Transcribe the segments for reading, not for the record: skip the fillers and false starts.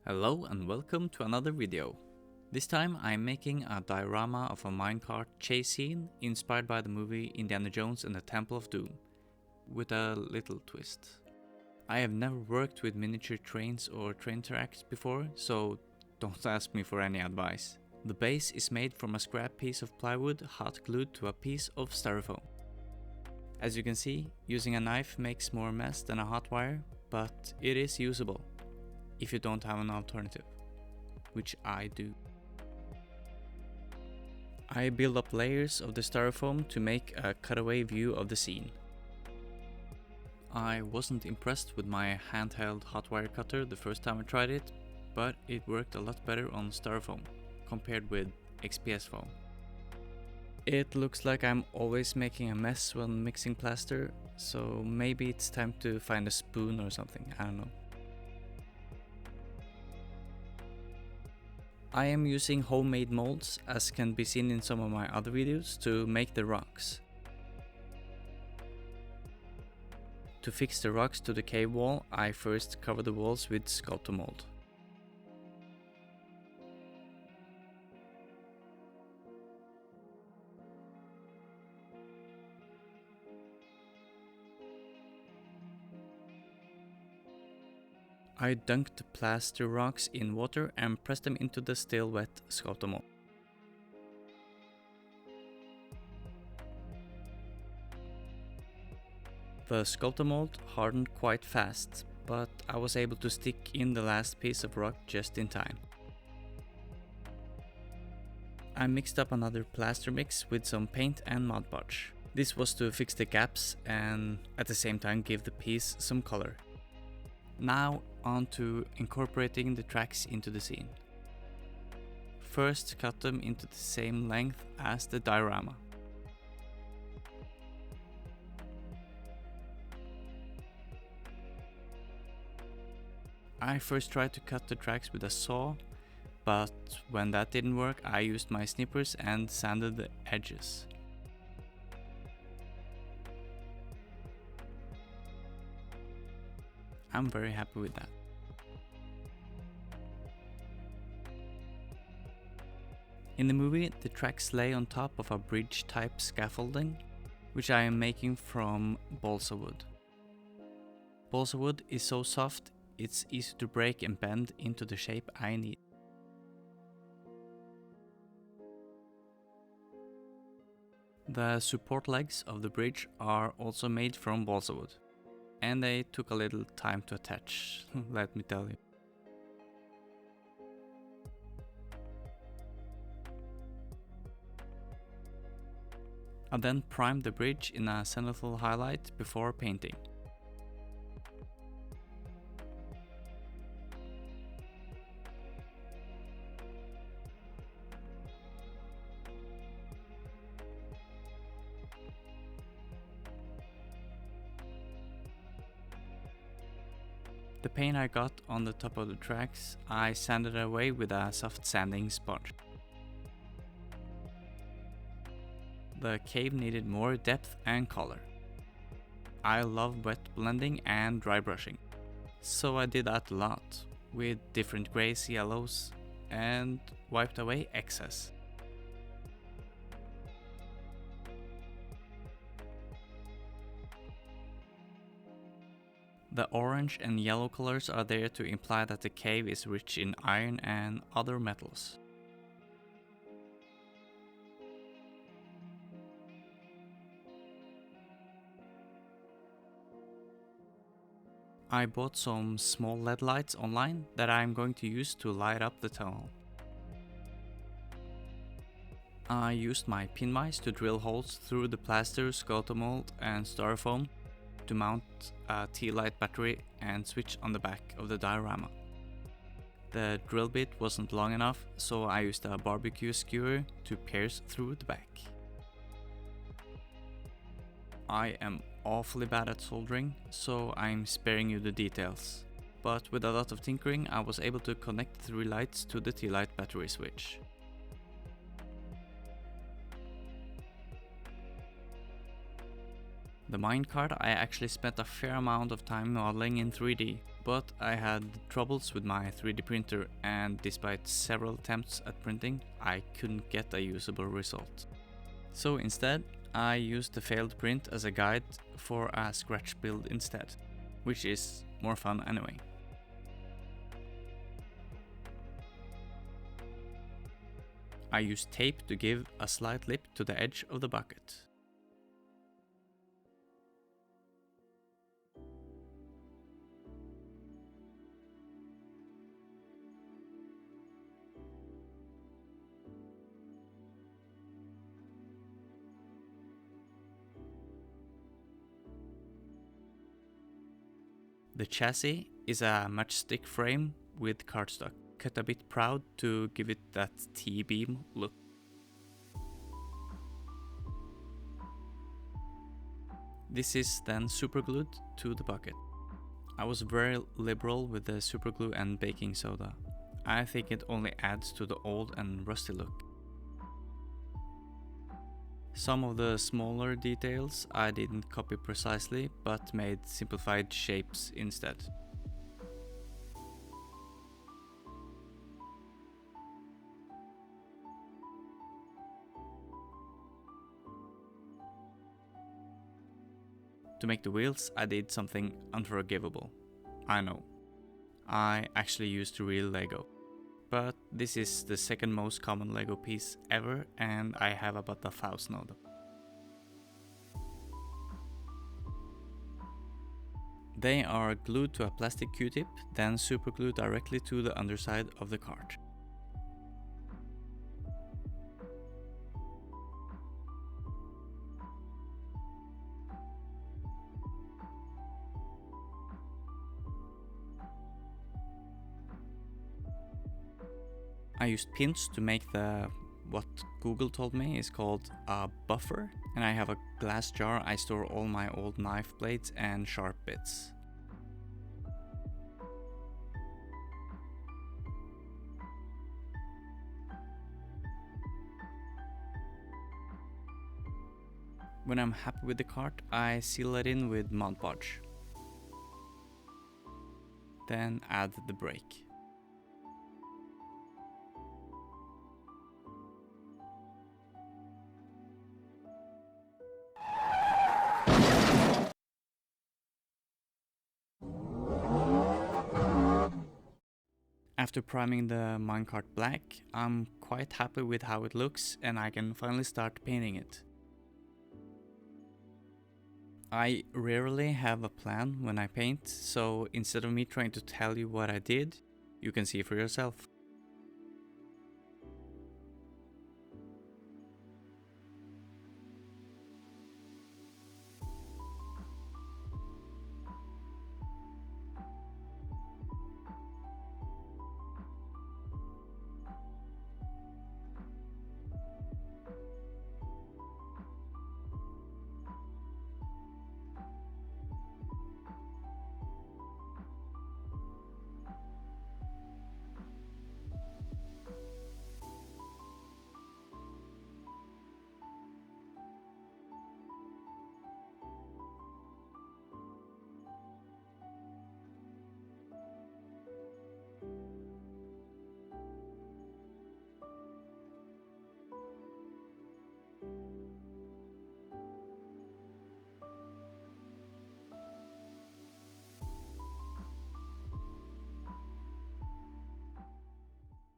Hello and welcome to another video. This time I'm making a diorama of a minecart chase scene inspired by the movie Indiana Jones and the Temple of Doom, with a little twist. I have never worked with miniature trains or train tracks before, so don't ask me for any advice. The base is made from a scrap piece of plywood hot glued to a piece of styrofoam. As you can see, using a knife makes more mess than a hot wire, but it is usable if you don't have an alternative, which I do. I build up layers of the styrofoam to make a cutaway view of the scene. I wasn't impressed with my handheld hot wire cutter the first time I tried it, but it worked a lot better on styrofoam compared with XPS foam. It looks like I'm always making a mess when mixing plaster, so maybe it's time to find a spoon or something, I don't know. I am using homemade molds, as can be seen in some of my other videos, to make the rocks. To fix the rocks to the cave wall, I first cover the walls with sculptor mold. I dunked the plaster rocks in water and pressed them into the still wet sculptor mold. The sculptor mold hardened quite fast, but I was able to stick in the last piece of rock just in time. I mixed up another plaster mix with some paint and Mod Podge. This was to fix the gaps and at the same time give the piece some color. Now on to incorporating the tracks into the scene. First cut them into the same length as the diorama. I first tried to cut the tracks with a saw, but when that didn't work I used my snippers and sanded the edges. I'm very happy with that. In the movie, the tracks lay on top of a bridge type scaffolding, which I am making from balsa wood. Balsa wood is so soft, it's easy to break and bend into the shape I need. The support legs of the bridge are also made from balsa wood, and they took a little time to attach, let me tell you. I then primed the bridge in a zenithal highlight before painting. The paint I got on the top of the tracks, I sanded away with a soft sanding sponge. The cave needed more depth and color. I love wet blending and dry brushing, so I did that a lot, with different grays, yellows, and wiped away excess. The orange and yellow colors are there to imply that the cave is rich in iron and other metals. I bought some small LED lights online that I'm going to use to light up the tunnel. I used my pin mice to drill holes through the plaster, sculptor mold and styrofoam to mount a T-light battery and switch on the back of the diorama. The drill bit wasn't long enough, so I used a barbecue skewer to pierce through the back. I am awfully bad at soldering, so I'm sparing you the details. But with a lot of tinkering I was able to connect the 3 lights to the T-light battery switch. The minecart I actually spent a fair amount of time modeling in 3D, but I had troubles with my 3D printer, and despite several attempts at printing, I couldn't get a usable result. So instead, I used the failed print as a guide for a scratch build instead, which is more fun anyway. I used tape to give a slight lip to the edge of the bucket. The chassis is a matchstick frame with cardstock, cut a bit proud to give it that T-beam look. This is then superglued to the bucket. I was very liberal with the superglue and baking soda. I think it only adds to the old and rusty look. Some of the smaller details I didn't copy precisely, but made simplified shapes instead. To make the wheels, I did something unforgivable. I know. I actually used real Lego. But this is the second most common Lego piece ever, and I have about 1,000 of them. They are glued to a plastic Q-tip, then superglued directly to the underside of the cart. I used pins to make what Google told me is called a buffer, and I have a glass jar I store all my old knife blades and sharp bits. When I'm happy with the cart, I seal it in with Mod Podge. Then add the brake. After priming the minecart black, I'm quite happy with how it looks, and I can finally start painting it. I rarely have a plan when I paint, so instead of me trying to tell you what I did, you can see for yourself.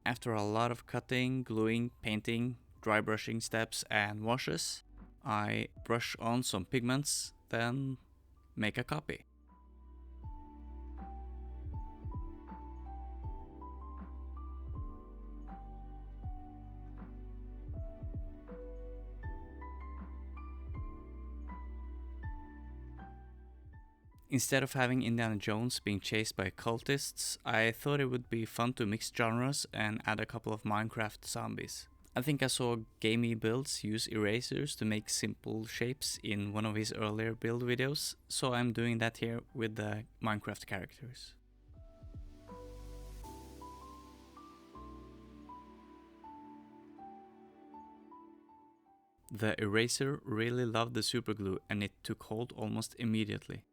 After a lot of cutting, gluing, painting, dry brushing steps and washes, I brush on some pigments, then make a copy. Instead of having Indiana Jones being chased by cultists, I thought it would be fun to mix genres and add a couple of Minecraft zombies. I think I saw Gamey Builds use erasers to make simple shapes in one of his earlier build videos, so I'm doing that here with the Minecraft characters. The eraser really loved the superglue and it took hold almost immediately.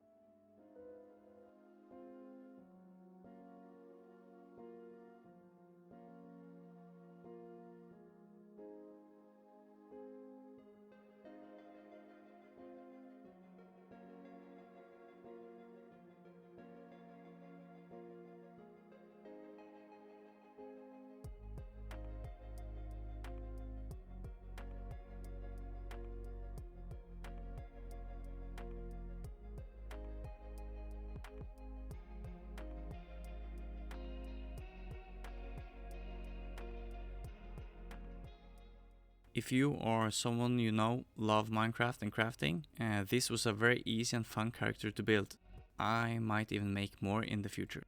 If you or someone you know love Minecraft and crafting, this was a very easy and fun character to build. I might even make more in the future.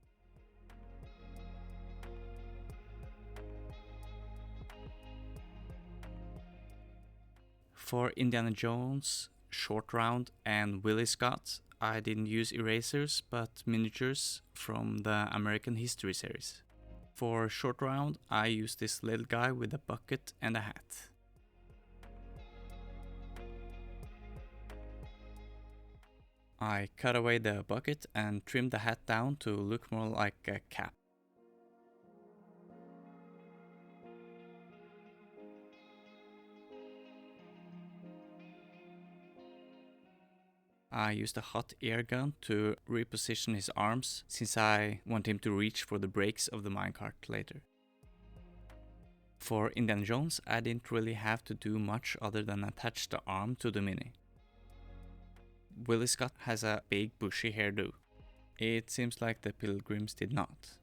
For Indiana Jones, Short Round and Willie Scott, I didn't use erasers but miniatures from the American History series. For Short Round, I used this little guy with a bucket and a hat. I cut away the bucket and trimmed the hat down to look more like a cap. I used a hot air gun to reposition his arms, since I want him to reach for the brakes of the minecart later. For Indiana Jones, I didn't really have to do much other than attach the arm to the mini. Willie Scott has a big bushy hairdo. It seems like the Pilgrims did not.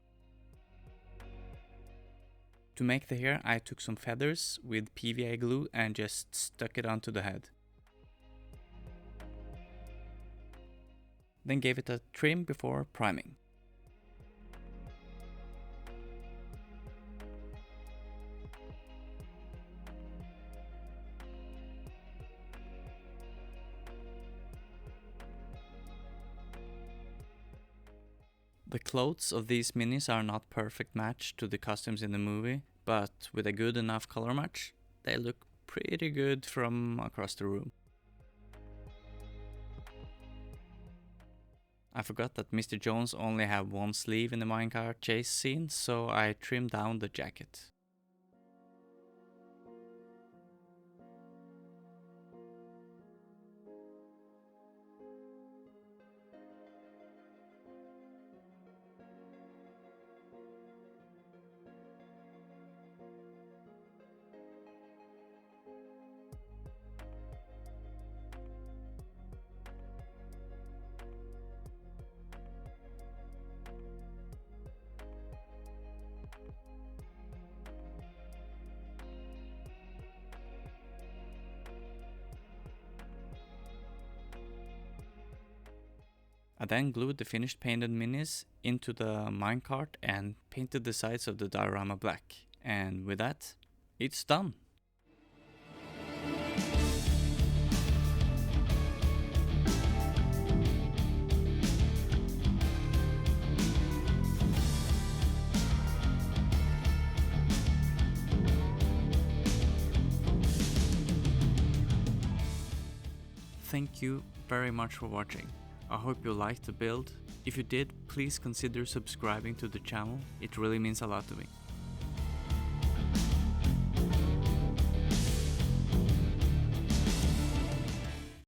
To make the hair, I took some feathers with PVA glue and just stuck it onto the head. Then gave it a trim before priming. The clothes of these minis are not perfect match to the costumes in the movie, but with a good enough color match, they look pretty good from across the room. I forgot that Mr. Jones only had one sleeve in the minecart chase scene, so I trimmed down the jacket. I then glued the finished painted minis into the minecart and painted the sides of the diorama black. And with that, it's done! Thank you very much for watching. I hope you liked the build. If you did, please consider subscribing to the channel. It really means a lot to me.